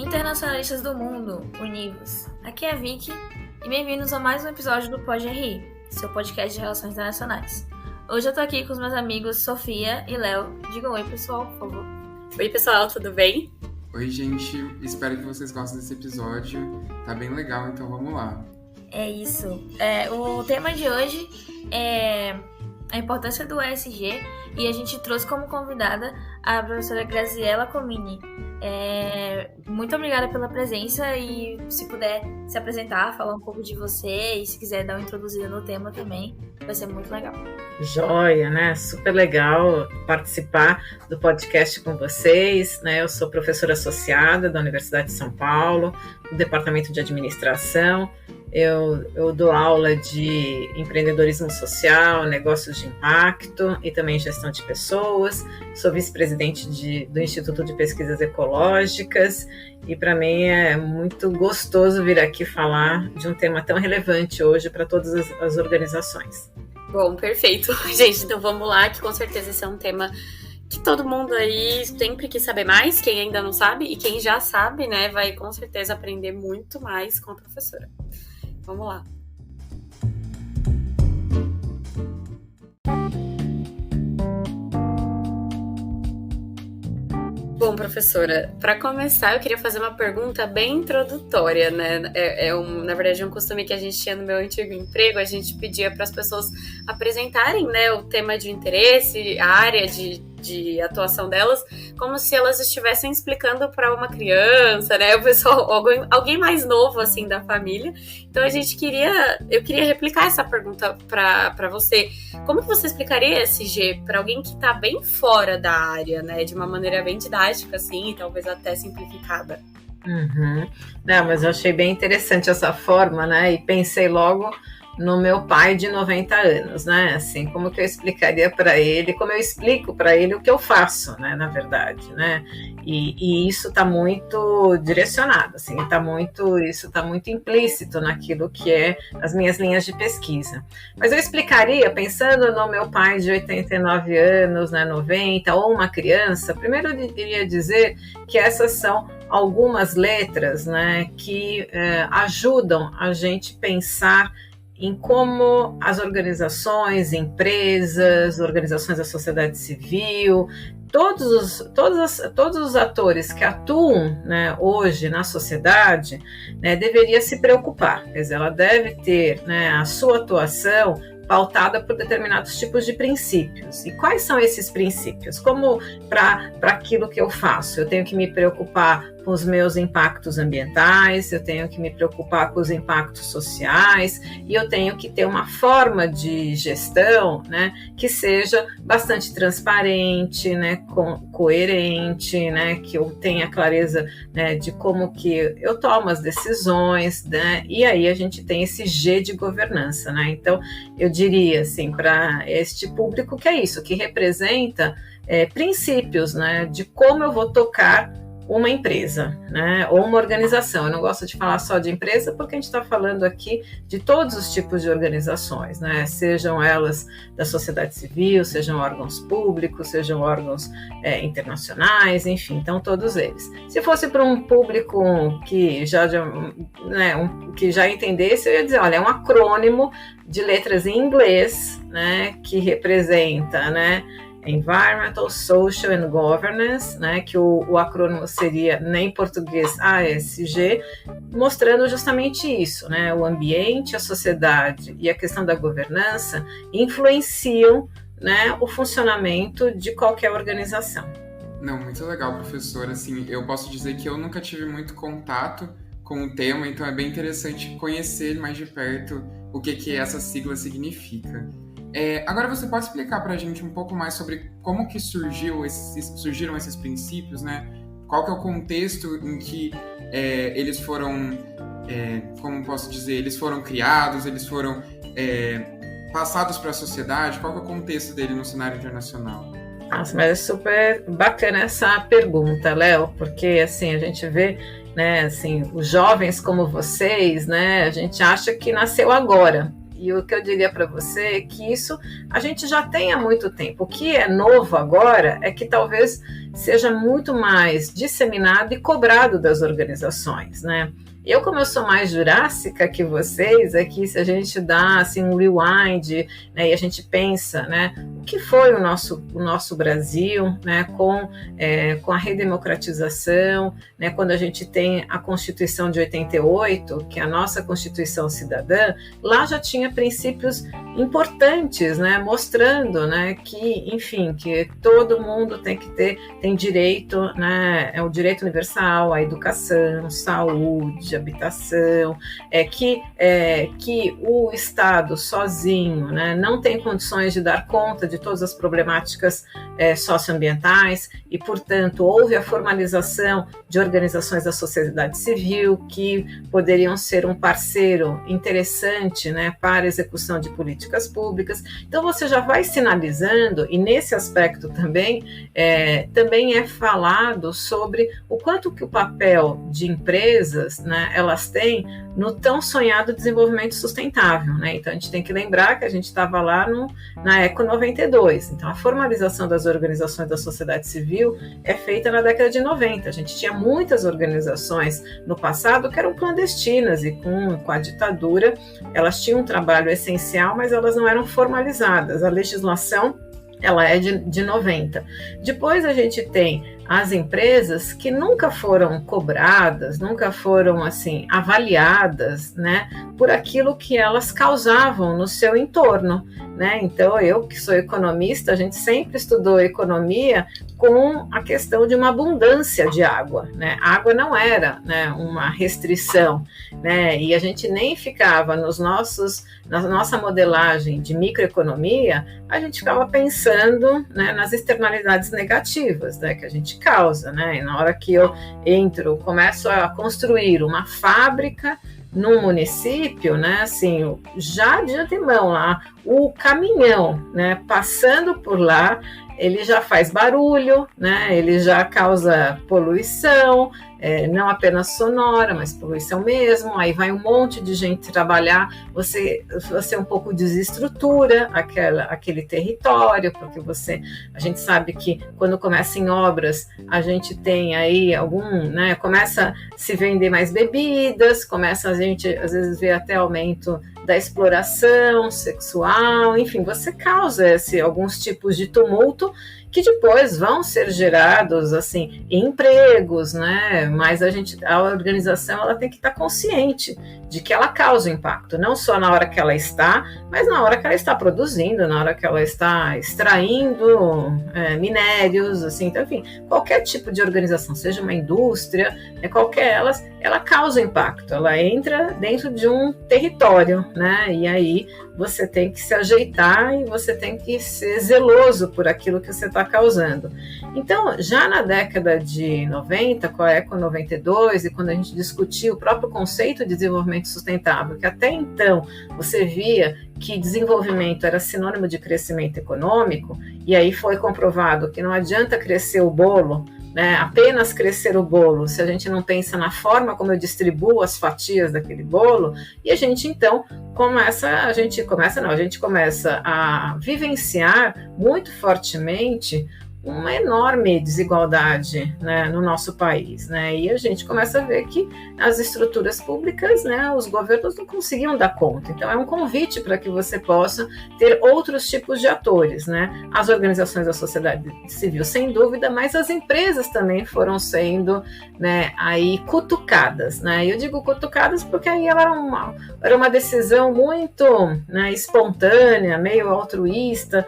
Internacionalistas do mundo, univos! Aqui é a Vicky e bem-vindos a mais um episódio do Pode RI, seu podcast de relações internacionais. Hoje eu tô aqui com os meus amigos Sofia e Léo. Digam oi, pessoal, por favor. Oi, pessoal, tudo bem? Oi, gente. Espero que vocês gostem desse episódio. Tá bem legal, então vamos lá. É isso. O tema de hoje é a importância do ESG e a gente trouxe como convidada a professora Graziella Comini. Muito obrigada pela presença e se puder se apresentar, falar um pouco de você e se quiser dar uma introduzida no tema também, vai ser muito legal. Joia, né? Super legal participar do podcast com vocês, né? Eu sou professora associada da Universidade de São Paulo, do Departamento de Administração. Eu dou aula de empreendedorismo social, negócios de impacto e também gestão de pessoas. Sou vice-presidente do Instituto de Pesquisas Ecológicas e para mim é muito gostoso vir aqui falar de um tema tão relevante hoje para todas as organizações. Bom, perfeito. Gente, então vamos lá, que com certeza esse é um tema que todo mundo aí sempre quis saber mais, quem ainda não sabe e quem já sabe, né, vai com certeza aprender muito mais com a professora. Vamos lá. Bom, professora, para começar, eu queria fazer uma pergunta bem introdutória, né? Na verdade, um costume que a gente tinha no meu antigo emprego, a gente pedia para as pessoas apresentarem, né, o tema de interesse, a área de atuação delas, como se elas estivessem explicando para uma criança, né? O pessoal, alguém mais novo, assim, da família. Então, eu queria replicar essa pergunta para você. Como que você explicaria ESG para alguém que está bem fora da área, né? De uma maneira bem didática, assim, e talvez até simplificada. Não, mas eu achei bem interessante essa forma, né? E pensei logo no meu pai de 90 anos, né? Assim, como que eu explicaria para ele, como eu explico para ele o que eu faço, né? Na verdade, né? E isso está muito direcionado, assim, isso está muito implícito naquilo que é as minhas linhas de pesquisa. Mas eu explicaria, pensando no meu pai de 89 anos, né, 90, ou uma criança, primeiro eu iria dizer que essas são algumas letras, né, que ajudam a gente pensar em como as organizações, empresas, organizações da sociedade civil, todos os atores que atuam, né, hoje na sociedade, né, deveria se preocupar. Quer dizer, ela deve ter, né, a sua atuação pautada por determinados tipos de princípios. E quais são esses princípios? Como para aquilo que eu faço? Eu tenho que me preocupar com os meus impactos ambientais, eu tenho que me preocupar com os impactos sociais e eu tenho que ter uma forma de gestão, né, que seja bastante transparente, né, coerente, né, que eu tenha clareza, né, de como que eu tomo as decisões, né, e aí a gente tem esse G de governança, né. Então eu diria assim para este público que é isso, que representa princípios, né, de como eu vou tocar uma empresa, né, ou uma organização. Eu não gosto de falar só de empresa porque a gente está falando aqui de todos os tipos de organizações, né, sejam elas da sociedade civil, sejam órgãos públicos, sejam órgãos internacionais, enfim, então todos eles. Se fosse para um público que já entendesse, eu ia dizer, olha, é um acrônimo de letras em inglês, né, que representa, né, Environmental, Social and Governance, né, que o acrônimo seria, né, em português, ASG, mostrando justamente isso, né, o ambiente, a sociedade e a questão da governança influenciam, né, o funcionamento de qualquer organização. Não, muito legal, professora. Assim, eu posso dizer que eu nunca tive muito contato com o tema, então é bem interessante conhecer mais de perto o que essa sigla significa. Agora você pode explicar para a gente um pouco mais sobre como que surgiram esses princípios, né? Qual que é o contexto em que eles foram, como posso dizer, eles foram criados, eles foram passados para a sociedade? Qual que é o contexto dele no cenário internacional? Nossa, mas é super bacana essa pergunta, Léo, porque assim, a gente vê, né, assim, os jovens como vocês, né, a gente acha que nasceu agora. E o que eu diria para você é que isso a gente já tem há muito tempo. O que é novo agora é que talvez seja muito mais disseminado e cobrado das organizações, né? Eu, como eu sou mais jurássica que vocês, aqui se a gente dá assim, um rewind, né, e a gente pensa, né, o que foi o nosso Brasil, né, com a redemocratização, né, quando a gente tem a Constituição de 88, que é a nossa Constituição Cidadã, lá já tinha princípios importantes, né, mostrando, né, que, enfim, que todo mundo tem direito, né, é o direito universal à educação, saúde, habitação, que o Estado sozinho, né, não tem condições de dar conta de todas as problemáticas socioambientais e, portanto, houve a formalização de organizações da sociedade civil que poderiam ser um parceiro interessante, né, para a execução de políticas públicas. Então, você já vai sinalizando, e nesse aspecto também é falado sobre o quanto que o papel de empresas, né, elas têm no tão sonhado desenvolvimento sustentável, né? Então a gente tem que lembrar que a gente estava lá na Eco 92, então a formalização das organizações da sociedade civil é feita na década de 90, a gente tinha muitas organizações no passado que eram clandestinas e com a ditadura elas tinham um trabalho essencial, mas elas não eram formalizadas, a legislação ela é de 90. Depois a gente tem as empresas que nunca foram cobradas, nunca foram assim avaliadas, né, por aquilo que elas causavam no seu entorno, né? Então eu que sou economista, a gente sempre estudou economia com a questão de uma abundância de água, né? A água não era, né, uma restrição, né? E a gente nem ficava na nossa modelagem de microeconomia, a gente ficava pensando, né, nas externalidades negativas, né, que a gente causa, né? E na hora que eu começo a construir uma fábrica num município, né, assim, já de antemão lá, o caminhão, né, passando por lá, ele já faz barulho, né, ele já causa poluição, não apenas sonora, mas poluição mesmo, aí vai um monte de gente trabalhar, você um pouco desestrutura aquele território, porque a gente sabe que quando começa em obras, a gente tem aí né, começa a se vender mais bebidas, começa a gente às vezes ver até aumento da exploração sexual, enfim, você causa alguns tipos de tumulto que depois vão ser gerados assim empregos, né? Mas a organização ela tem que estar consciente de que ela causa impacto, não só na hora que ela está, mas na hora que ela está produzindo, na hora que ela está extraindo minérios, assim, então, enfim, qualquer tipo de organização, seja uma indústria, qualquer ela causa impacto, ela entra dentro de um território, né? E aí você tem que se ajeitar e você tem que ser zeloso por aquilo que você está causando. Então, já na década de 90, com a Eco 92, e quando a gente discutia o próprio conceito de desenvolvimento sustentável, que até então você via que desenvolvimento era sinônimo de crescimento econômico, e aí foi comprovado que não adianta crescer o bolo, né, apenas crescer o bolo, se a gente não pensa na forma como eu distribuo as fatias daquele bolo, e a gente então começa a vivenciar muito fortemente uma enorme desigualdade, né, no nosso país, né, e a gente começa a ver que as estruturas públicas, né, os governos não conseguiam dar conta. Então é um convite para que você possa ter outros tipos de atores, né, as organizações da sociedade civil, sem dúvida, mas as empresas também foram sendo, né, aí cutucadas, né, eu digo cutucadas porque aí ela era uma decisão muito, né, espontânea, meio altruísta,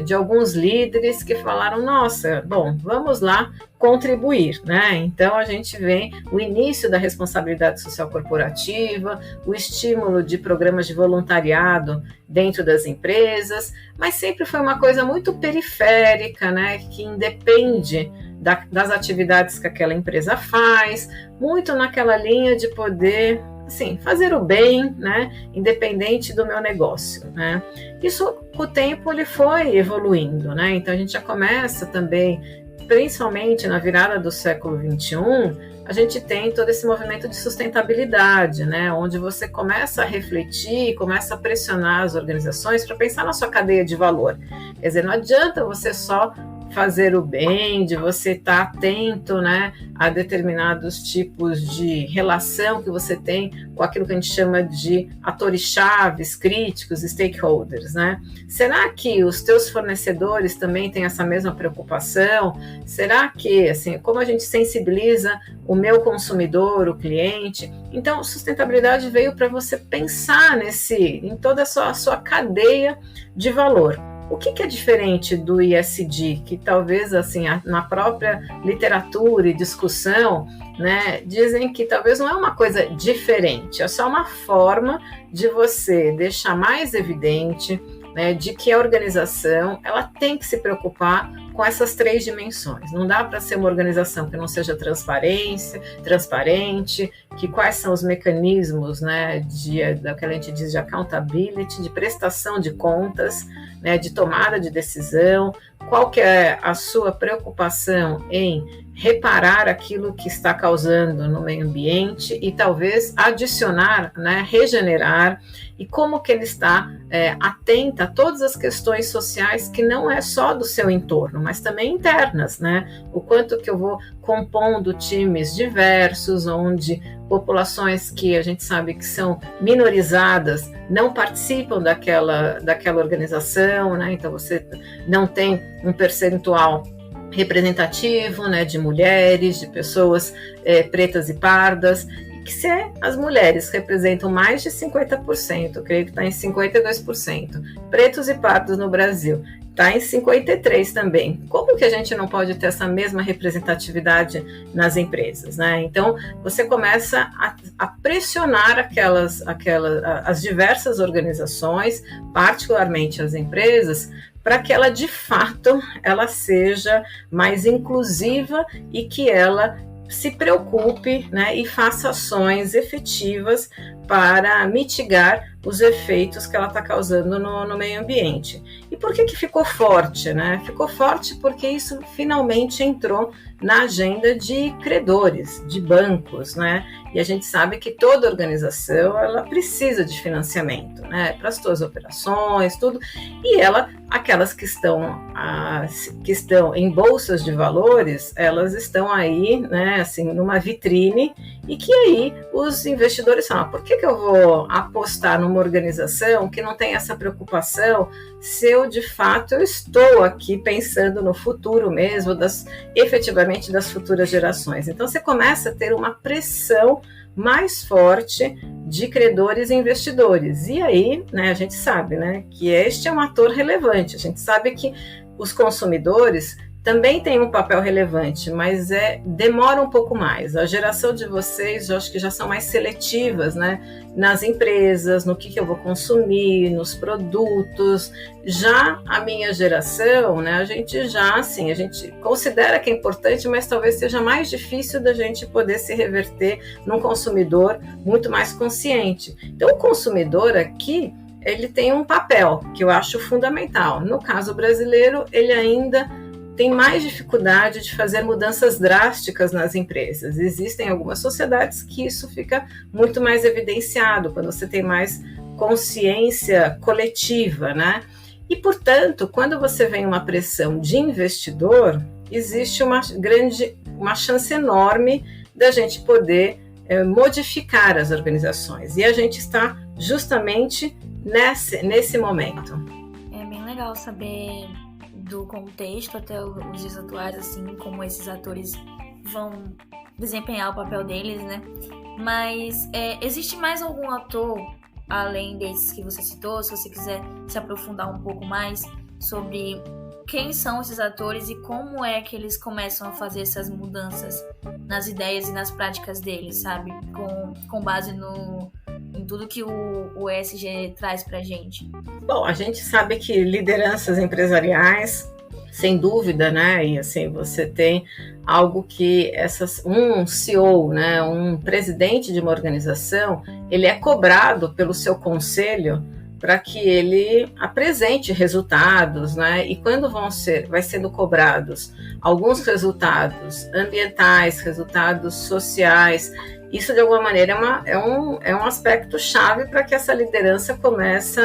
de alguns líderes que falaram, nossa, bom, vamos lá contribuir, né? Então a gente vê o início da responsabilidade social corporativa, o estímulo de programas de voluntariado dentro das empresas, mas sempre foi uma coisa muito periférica, né? Que independe das atividades que aquela empresa faz, muito naquela linha de poder, assim, fazer o bem, né, independente do meu negócio, né. Isso, com o tempo, ele foi evoluindo, né, então a gente já começa também principalmente na virada do século XXI, a gente tem todo esse movimento de sustentabilidade, né, onde você começa a refletir, começa a pressionar as organizações para pensar na sua cadeia de valor. Quer dizer, não adianta você só fazer o bem, de você estar atento, né, a determinados tipos de relação que você tem com aquilo que a gente chama de atores-chaves, críticos, stakeholders, né? Será que os teus fornecedores também têm essa mesma preocupação? Será que, assim, como a gente sensibiliza o meu consumidor, o cliente? Então, sustentabilidade veio para você pensar em toda a sua cadeia de valor. O que é diferente do ESG, que talvez assim na própria literatura e discussão, né, dizem que talvez não é uma coisa diferente, é só uma forma de você deixar mais evidente, né, de que a organização ela tem que se preocupar com essas 3 dimensões. Não dá para ser uma organização que não seja transparente, que quais são os mecanismos, né, daquela a gente diz de accountability, de prestação de contas, né, de tomada de decisão, qual que é a sua preocupação em reparar aquilo que está causando no meio ambiente e talvez adicionar, né, regenerar, e como que ele está atenta a todas as questões sociais que não é só do seu entorno, mas também internas, né? O quanto que eu vou compondo times diversos, onde populações que a gente sabe que são minorizadas não participam daquela organização, né? Então você não tem um percentual representativo, né, de mulheres, de pessoas pretas e pardas, que se as mulheres representam mais de 50%, eu creio que está em 52%, pretos e pardos no Brasil está em 53% também. Como que a gente não pode ter essa mesma representatividade nas empresas, né? Então, você começa a pressionar as diversas organizações, particularmente as empresas, para que ela, de fato, ela seja mais inclusiva e que ela se preocupe, né, e faça ações efetivas para mitigar os efeitos que ela está causando no meio ambiente. E por que ficou forte, né? Ficou forte porque isso finalmente entrou na agenda de credores, de bancos, né? E a gente sabe que toda organização ela precisa de financiamento, né? Para as suas operações, tudo. E aquelas que estão em bolsas de valores, elas estão aí, né? Assim, numa vitrine, e que aí os investidores falam: por que eu vou apostar numa organização que não tem essa preocupação, se eu de fato eu estou aqui pensando no futuro mesmo, efetivamente das futuras gerações? Então você começa a ter uma pressão mais forte de credores e investidores. E aí, né, a gente sabe, né, que este é um ator relevante. A gente sabe que os consumidores também tem um papel relevante, mas demora um pouco mais. A geração de vocês, eu acho que já são mais seletivas, né? Nas empresas, no que eu vou consumir, nos produtos. Já a minha geração, né? A gente considera que é importante, mas talvez seja mais difícil da gente poder se reverter num consumidor muito mais consciente. Então, o consumidor aqui, ele tem um papel que eu acho fundamental. No caso brasileiro, ele ainda tem mais dificuldade de fazer mudanças drásticas nas empresas. Existem algumas sociedades que isso fica muito mais evidenciado, quando você tem mais consciência coletiva, né? E, portanto, quando você vem uma pressão de investidor, existe uma chance enorme da gente poder modificar as organizações. E a gente está justamente nesse momento. É bem legal saber do contexto até os dias atuais, assim, como esses atores vão desempenhar o papel deles, né? Mas existe mais algum ator, além desses que você citou, se você quiser se aprofundar um pouco mais sobre quem são esses atores e como é que eles começam a fazer essas mudanças nas ideias e nas práticas deles, sabe? Com base em tudo que o ESG traz pra gente. Bom, a gente sabe que lideranças empresariais, sem dúvida, né? E assim, você tem algo que um CEO, né, um presidente de uma organização, ele é cobrado pelo seu conselho para que ele apresente resultados, né? E quando vai sendo cobrados alguns resultados ambientais, resultados sociais, isso de alguma maneira é um aspecto chave para que essa liderança comece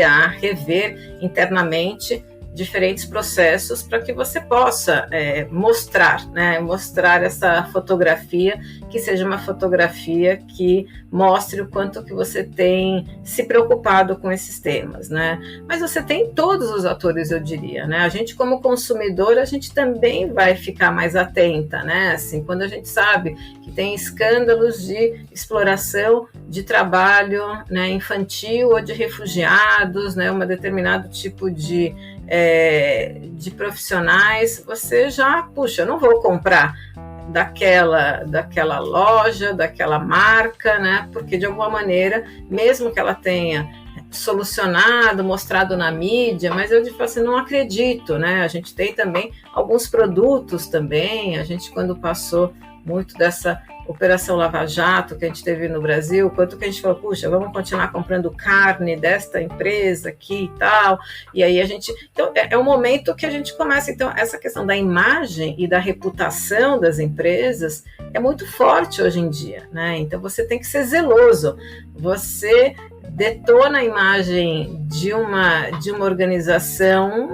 a rever internamente diferentes processos para que você possa mostrar essa fotografia, que seja uma fotografia que mostre o quanto que você tem se preocupado com esses temas, né? Mas você tem todos os atores, eu diria, né? A gente como consumidor, a gente também vai ficar mais atenta, né? Assim, quando a gente sabe que tem escândalos de exploração de trabalho, né, infantil ou de refugiados, né? Um determinado tipo de profissionais, você já, puxa, eu não vou comprar daquela loja, daquela marca, né? Porque de alguma maneira, mesmo que ela tenha solucionado, mostrado na mídia, mas eu falo assim, não acredito, né? A gente tem também alguns produtos também, a gente quando passou muito dessa Operação Lava Jato que a gente teve no Brasil, quanto que a gente falou, puxa, vamos continuar comprando carne desta empresa aqui e tal, e aí a gente, então é um momento que a gente começa, então essa questão da imagem e da reputação das empresas é muito forte hoje em dia, né? Então você tem que ser zeloso, você detona a imagem de uma organização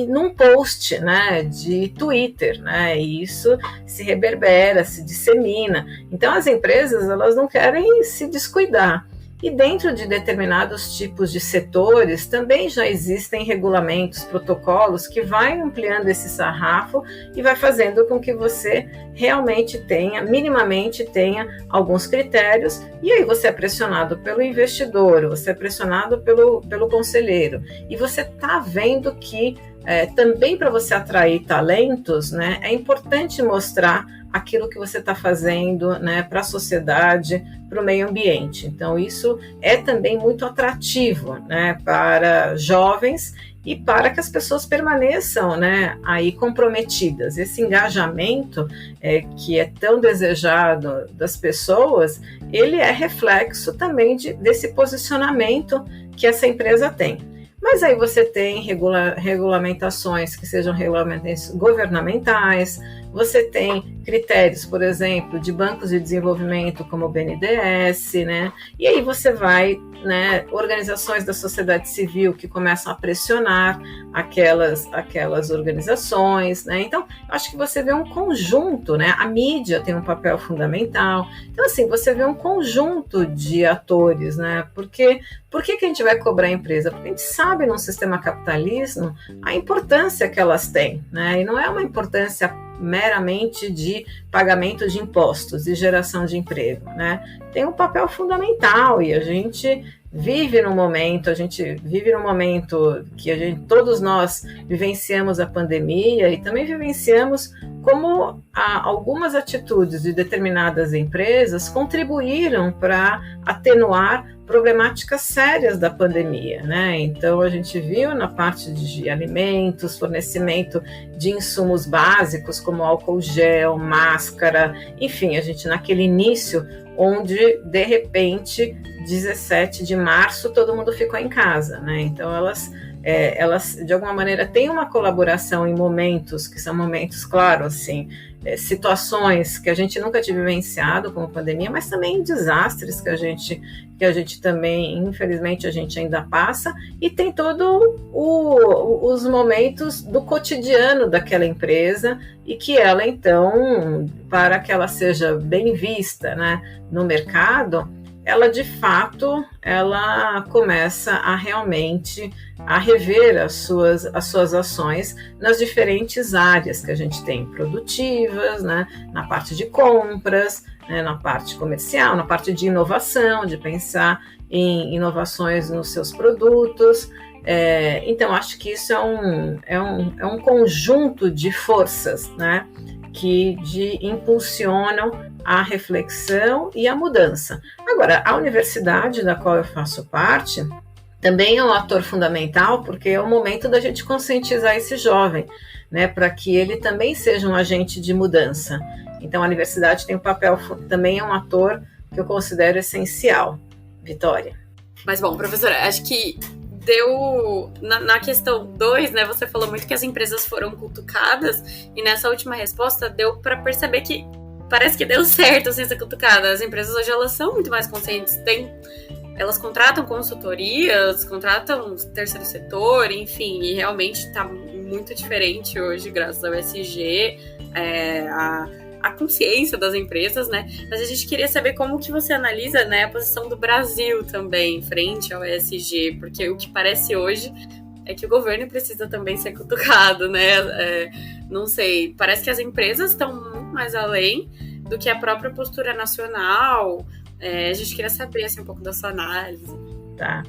num post, né, de Twitter, né, e isso se reverbera, se dissemina. Então as empresas, elas não querem se descuidar. E dentro de determinados tipos de setores também já existem regulamentos, protocolos que vai ampliando esse sarrafo e vai fazendo com que você realmente minimamente tenha alguns critérios, e aí você é pressionado pelo investidor, você é pressionado pelo conselheiro, e você está vendo que também para você atrair talentos, né, é importante mostrar aquilo que você está fazendo, né, para a sociedade, para o meio ambiente. Então, isso é também muito atrativo, né, para jovens e para que as pessoas permaneçam, né, aí comprometidas. Esse engajamento que é tão desejado das pessoas, ele é reflexo também desse posicionamento que essa empresa tem. Mas aí você tem regulamentações que sejam regulamentos governamentais, você tem critérios, por exemplo, de bancos de desenvolvimento como o BNDES, né? E aí você vai, né, organizações da sociedade civil que começam a pressionar aquelas organizações, né? Então, acho que você vê um conjunto, né? A mídia tem um papel fundamental. Então, assim, você vê um conjunto de atores, né? Porque por que a gente vai cobrar a empresa? Porque a gente sabe, num sistema capitalismo, a importância que elas têm, né? E não é uma importância meramente de pagamento de impostos e geração de emprego, né? Tem um papel fundamental e a gente vive num momento que todos nós vivenciamos a pandemia e também vivenciamos como algumas atitudes de determinadas empresas contribuíram para atenuar problemáticas sérias da pandemia, né? Então a gente viu na parte de alimentos, fornecimento de insumos básicos como álcool gel, máscara, enfim, a gente naquele início onde de repente 17 de março todo mundo ficou em casa, né? Então elas de alguma maneira têm uma colaboração em momentos que são momentos, claro, assim, situações que a gente nunca tinha vivenciado como pandemia, mas também desastres que a gente também, infelizmente, a gente ainda passa, e tem todos os momentos do cotidiano daquela empresa e que ela, então, para que ela seja bem vista, né, no mercado, ela de fato, ela começa a realmente a rever as suas ações nas diferentes áreas que a gente tem, produtivas, né, na parte de compras, né, na parte comercial, na parte de inovação, de pensar em inovações nos seus produtos. Então, acho que isso é um conjunto de forças, né, que impulsionam a reflexão e a mudança. Agora, a universidade da qual eu faço parte também é um ator fundamental, porque é o momento da gente conscientizar esse jovem, né, para que ele também seja um agente de mudança. Então, a universidade tem um papel, também é um ator que eu considero essencial. Vitória. Mas bom, professora, acho que deu na questão 2, né? Você falou muito que as empresas foram cutucadas, e nessa última resposta deu para perceber que parece que deu certo assim, essa cutucada. As empresas hoje elas são muito mais conscientes, elas contratam consultorias, contratam terceiro setor, enfim, e realmente está muito diferente hoje, graças ao ESG, a consciência das empresas, né? Mas a gente queria saber como que você analisa, né, a posição do Brasil também frente ao ESG, porque o que parece hoje é que o governo precisa também ser cutucado, né? Não sei, parece que as empresas estão muito mais além do que a própria postura nacional. A gente queria saber assim, um pouco da sua análise. Tá.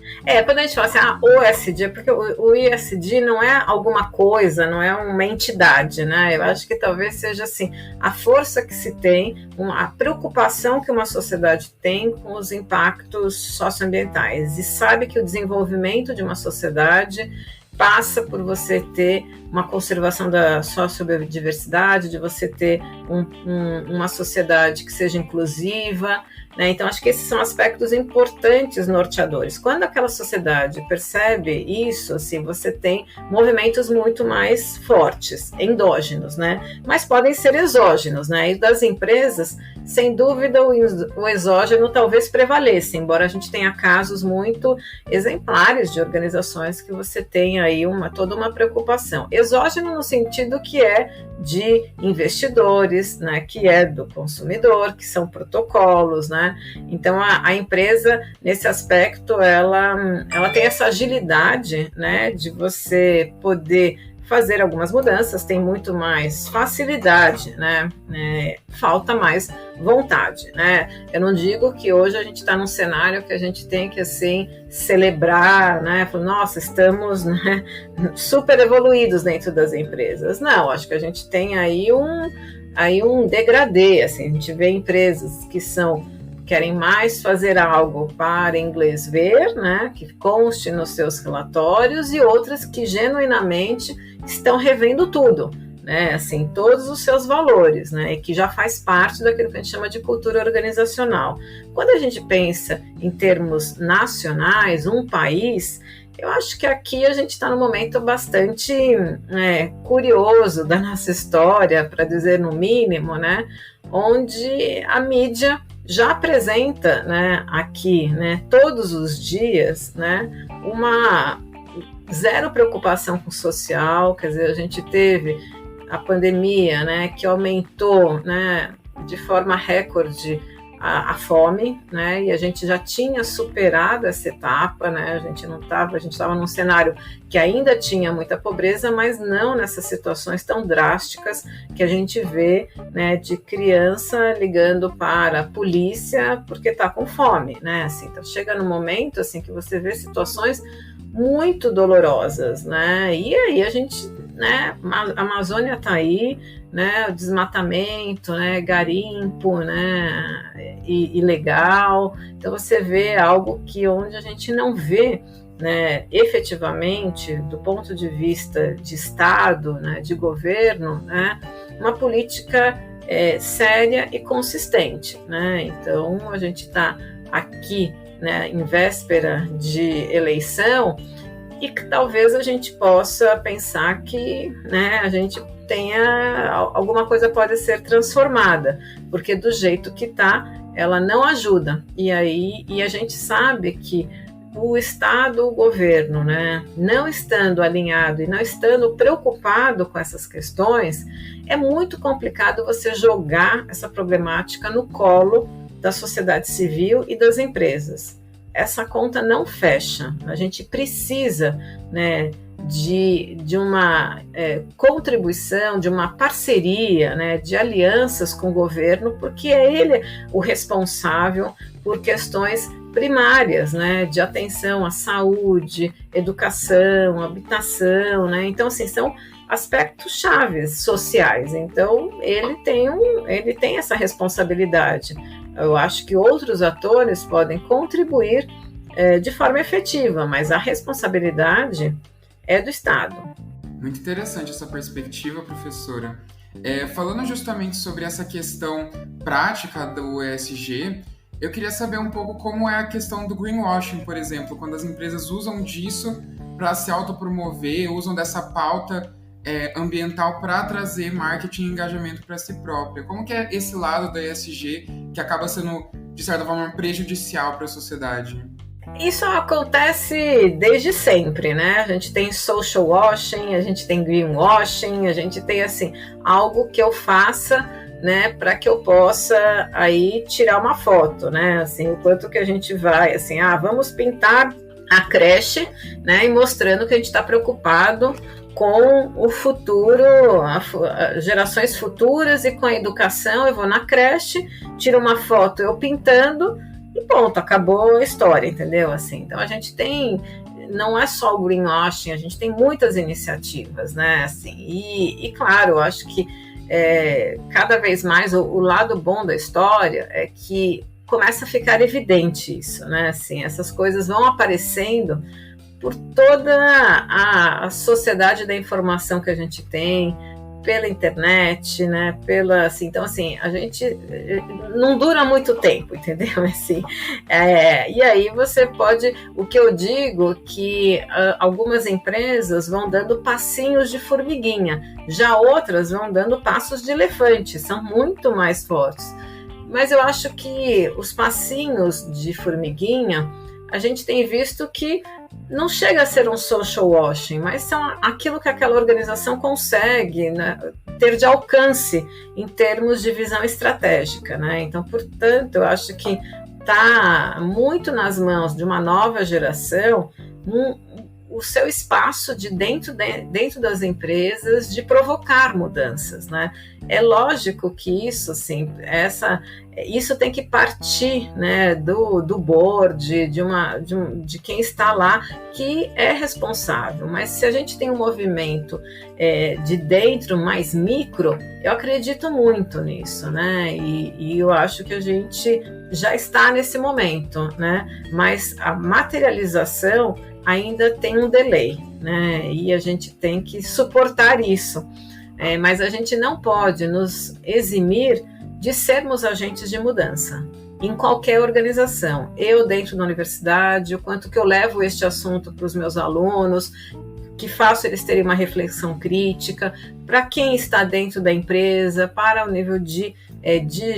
Quando a gente fala assim, o ESG, porque o ESG não é alguma coisa, não é uma entidade, né? Eu acho que talvez seja assim, a força que se tem, a preocupação que uma sociedade tem com os impactos socioambientais, e sabe que o desenvolvimento de uma sociedade passa por você ter uma conservação da sociobiodiversidade, de você ter uma sociedade que seja inclusiva, né? Então, acho que esses são aspectos importantes norteadores. Quando aquela sociedade percebe isso, assim, você tem movimentos muito mais fortes, endógenos, né? Mas podem ser exógenos, né? E das empresas, sem dúvida, o exógeno talvez prevaleça, embora a gente tenha casos muito exemplares de organizações que você tem aí toda uma preocupação. Exógeno no sentido que é de investidores, né, que é do consumidor, que são protocolos, né? Então a empresa nesse aspecto ela tem essa agilidade, né, de você poder fazer algumas mudanças, tem muito mais facilidade, né? Falta mais vontade, né? Eu não digo que hoje a gente está num cenário que a gente tem que assim celebrar, né? Nossa, estamos, né, super evoluídos dentro das empresas. Não, acho que a gente tem aí um degradê, assim, a gente vê empresas que querem mais fazer algo para inglês ver, né, que conste nos seus relatórios, e outras que genuinamente estão revendo tudo, né, assim, todos os seus valores, né, e que já faz parte daquilo que a gente chama de cultura organizacional. Quando a gente pensa em termos nacionais, um país, eu acho que aqui a gente está num momento bastante curioso da nossa história, para dizer no mínimo, né, onde a mídia já apresenta, né, aqui, né, todos os dias, né, uma zero preocupação com o social. Quer dizer, a gente teve a pandemia, né, que aumentou, né, de forma recorde a fome, né, e a gente já tinha superado essa etapa, né, a gente estava num cenário que ainda tinha muita pobreza, mas não nessas situações tão drásticas que a gente vê, né, de criança ligando para a polícia porque está com fome, né, assim, então chega no momento, assim, que você vê situações muito dolorosas, né, e aí a gente, né, a Amazônia está aí, né, o desmatamento, né, garimpo, né, ilegal. Então você vê algo onde a gente não vê, né, efetivamente, do ponto de vista de Estado, né, de governo, né, uma política séria e consistente, né? Então a gente está aqui, né, em véspera de eleição, e que talvez a gente possa pensar que, né, a gente tenha alguma coisa pode ser transformada, porque do jeito que está, ela não ajuda. E a gente sabe que o Estado, o governo, né, não estando alinhado e não estando preocupado com essas questões, é muito complicado você jogar essa problemática no colo da sociedade civil e das empresas. Essa conta não fecha. A gente precisa, né, de uma contribuição, de uma parceria, né, de alianças com o governo, porque é ele o responsável por questões primárias, né, de atenção à saúde, educação, habitação, né? Então, assim, são aspectos chaves sociais. Então, ele tem essa responsabilidade. Eu acho que outros atores podem contribuir de forma efetiva, mas a responsabilidade é do Estado. Muito interessante essa perspectiva, professora. Falando justamente sobre essa questão prática do ESG, Eu queria saber um pouco como é a questão do greenwashing, por exemplo, quando as empresas usam disso para se autopromover, usam dessa pauta ambiental para trazer marketing e engajamento para si própria. Como que é esse lado da ESG que acaba sendo, de certa forma, prejudicial para a sociedade? Isso acontece desde sempre, né? A gente tem social washing, a gente tem greenwashing, a gente tem, assim, algo que eu faça, né, para que eu possa aí tirar uma foto, né? Assim, o quanto que a gente vai, assim, vamos pintar a creche, né, e mostrando que a gente está preocupado com o futuro, gerações futuras e com a educação. Eu vou na creche, tiro uma foto eu pintando e ponto, acabou a história, entendeu? Assim, então a gente tem, não é só o greenwashing, a gente tem muitas iniciativas, né? Assim, e claro, eu acho que cada vez mais o lado bom da história é que começa a ficar evidente isso, né? Assim, essas coisas vão aparecendo por toda a sociedade da informação que a gente tem, pela internet, né? Assim, então, assim, a gente não dura muito tempo, entendeu? Assim, e aí você pode, o que eu digo que algumas empresas vão dando passinhos de formiguinha, já outras vão dando passos de elefante, são muito mais fortes. Mas eu acho que os passinhos de formiguinha, a gente tem visto que não chega a ser um social washing, mas são aquilo que aquela organização consegue, né, ter de alcance em termos de visão estratégica, né? Então, portanto, eu acho que está muito nas mãos de uma nova geração o seu espaço dentro das empresas de provocar mudanças, né? É lógico que isso, assim, isso tem que partir, né, do board, de quem está lá, que é responsável. Mas se a gente tem um movimento de dentro mais micro, eu acredito muito nisso, né? E eu acho que a gente já está nesse momento, né? Mas a materialização ainda tem um delay, né? E a gente tem que suportar isso. Mas a gente não pode nos eximir de sermos agentes de mudança em qualquer organização. Eu, dentro da universidade, o quanto que eu levo este assunto para os meus alunos, que faço eles terem uma reflexão crítica, para quem está dentro da empresa, para o nível de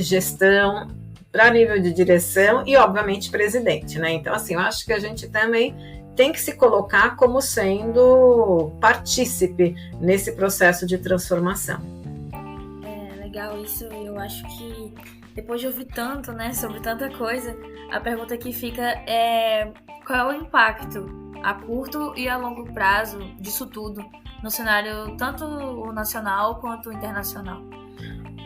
gestão, para o nível de direção e, obviamente, presidente, né? Então, assim, eu acho que a gente também tem que se colocar como sendo partícipe nesse processo de transformação. Legal isso. Eu acho que depois de ouvir tanto, né, sobre tanta coisa, a pergunta que fica é qual é o impacto a curto e a longo prazo disso tudo no cenário tanto nacional quanto internacional?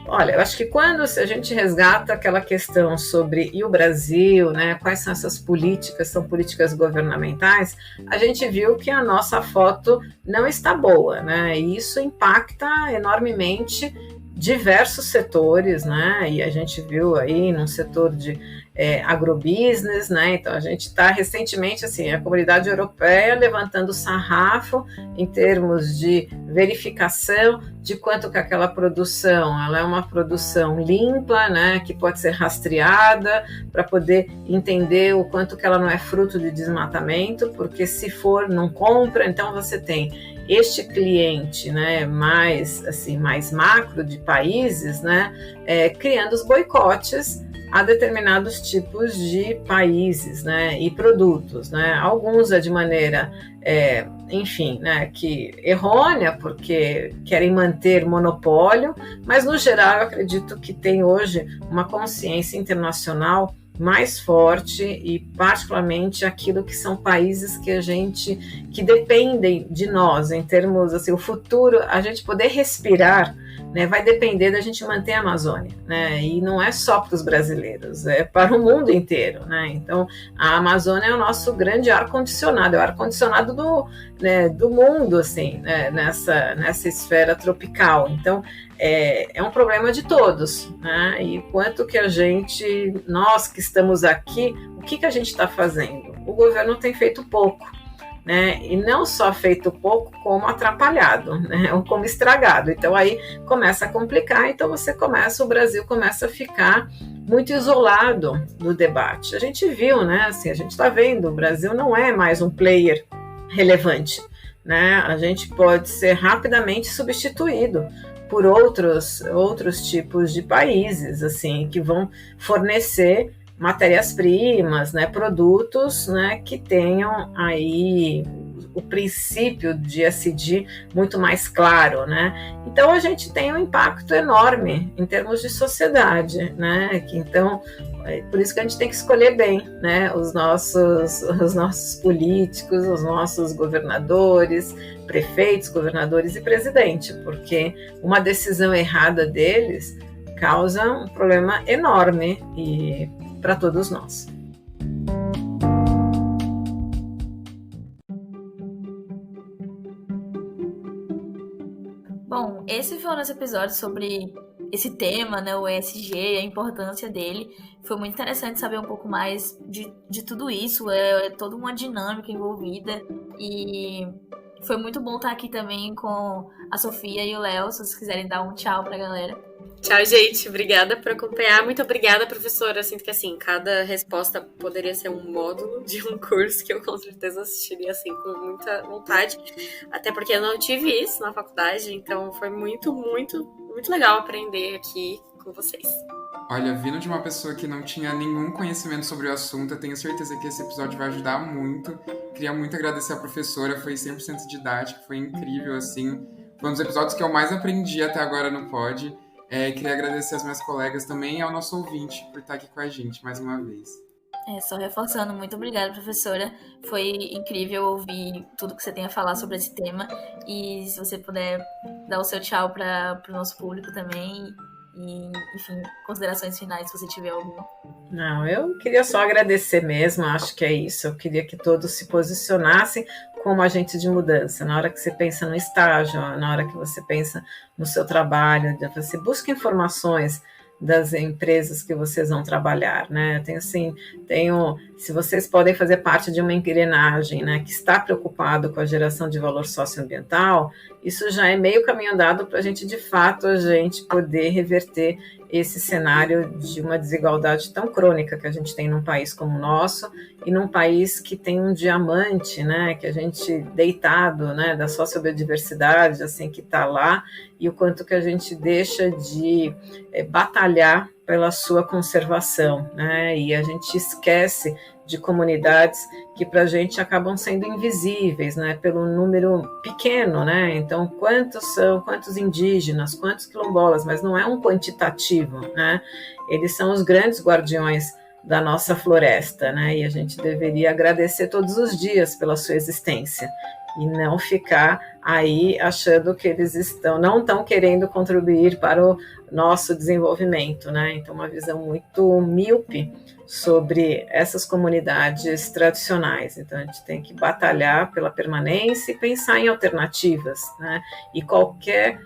Olha, eu acho que quando a gente resgata aquela questão sobre e o Brasil, né, quais são essas políticas, são políticas governamentais, a gente viu que a nossa foto não está boa, né, e isso impacta enormemente diversos setores, né, e a gente viu aí num setor de agrobusiness, né, então a gente está recentemente, assim, a comunidade europeia levantando o sarrafo em termos de verificação de quanto que aquela produção, ela é uma produção limpa, né, que pode ser rastreada para poder entender o quanto que ela não é fruto de desmatamento, porque se for, não compra. Então você tem este cliente, né, mais macro de países, né, criando os boicotes a determinados tipos de países, né, e produtos, né, alguns de maneira, enfim, né, que errônea, porque querem manter monopólio, mas no geral eu acredito que tem hoje uma consciência internacional mais forte e particularmente aquilo que são países que dependem de nós, em termos, assim, o futuro, a gente poder respirar, né, vai depender da gente manter a Amazônia, né, e não é só para os brasileiros, é para o mundo inteiro, né, então a Amazônia é o nosso grande ar-condicionado, é o ar-condicionado do mundo, assim, né, nessa esfera tropical. Então é um problema de todos, né, e quanto que nós que estamos aqui, o que a gente está fazendo? O governo tem feito pouco, né? E não só feito pouco, como atrapalhado, né? Ou como estragado. Então aí começa a complicar, então o Brasil começa a ficar muito isolado do debate. A gente viu, né? Assim, a gente está vendo, o Brasil não é mais um player relevante, né? A gente pode ser rapidamente substituído por outros tipos de países, assim, que vão fornecer matérias-primas, né, produtos, né, que tenham aí o princípio de ESG muito mais claro, né? Então a gente tem um impacto enorme em termos de sociedade, né? Então é por isso que a gente tem que escolher bem, né? Os nossos políticos, os nossos governadores, prefeitos, governadores e presidente, porque uma decisão errada deles causa um problema enorme e para todos nós. Bom, esse foi o nosso episódio sobre esse tema, né, o ESG, a importância dele. Foi muito interessante saber um pouco mais de tudo isso, é toda uma dinâmica envolvida, e foi muito bom estar aqui também com a Sofia e o Léo, se vocês quiserem dar um tchau pra galera. Tchau, gente. Obrigada por acompanhar. Muito obrigada, professora. Eu sinto que, assim, cada resposta poderia ser um módulo de um curso que eu, com certeza, assistiria, assim, com muita vontade. Até porque eu não tive isso na faculdade, então foi muito, muito, muito legal aprender aqui com vocês. Olha, vindo de uma pessoa que não tinha nenhum conhecimento sobre o assunto, eu tenho certeza que esse episódio vai ajudar muito. Queria muito agradecer a professora, foi 100% didático, foi incrível, assim. Foi um dos episódios que eu mais aprendi até agora no Pod. Queria agradecer aos meus colegas também e ao nosso ouvinte por estar aqui com a gente mais uma vez. Só reforçando, muito obrigada, professora. Foi incrível ouvir tudo que você tem a falar sobre esse tema. E se você puder dar o seu tchau para o nosso público também. E, enfim, considerações finais, se você tiver alguma. Não, eu queria só agradecer mesmo, acho que é isso. Eu queria que todos se posicionassem como agente de mudança. Na hora que você pensa no estágio, na hora que você pensa no seu trabalho, você busca informações das empresas que vocês vão trabalhar, né? Se vocês podem fazer parte de uma engrenagem, né, que está preocupado com a geração de valor socioambiental, isso já é meio caminho andado para a gente poder reverter esse cenário de uma desigualdade tão crônica que a gente tem num país como o nosso e num país que tem um diamante, né, que a gente deitado, né, da sociobiodiversidade, assim, que está lá, e o quanto que a gente deixa de batalhar pela sua conservação, né, e a gente esquece de comunidades que para a gente acabam sendo invisíveis, né, pelo número pequeno, né, então quantos indígenas, quantos quilombolas, mas não é um quantitativo, né, eles são os grandes guardiões da nossa floresta, né, e a gente deveria agradecer todos os dias pela sua existência e não ficar aí achando que eles não estão querendo contribuir para o nosso desenvolvimento, né, então uma visão muito míope sobre essas comunidades tradicionais. Então, a gente tem que batalhar pela permanência e pensar em alternativas, né? E qualquer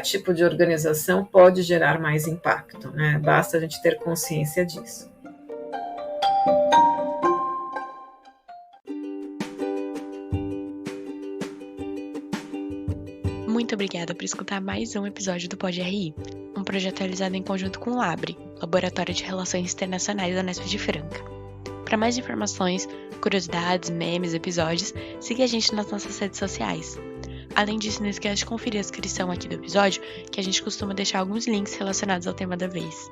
tipo de organização pode gerar mais impacto, né? Basta a gente ter consciência disso. Muito obrigada por escutar mais um episódio do Pod RI, um projeto realizado em conjunto com o LABRE, Laboratório de Relações Internacionais da Unesp de Franca. Para mais informações, curiosidades, memes, episódios, siga a gente nas nossas redes sociais. Além disso, não esqueça de conferir a descrição aqui do episódio, que a gente costuma deixar alguns links relacionados ao tema da vez.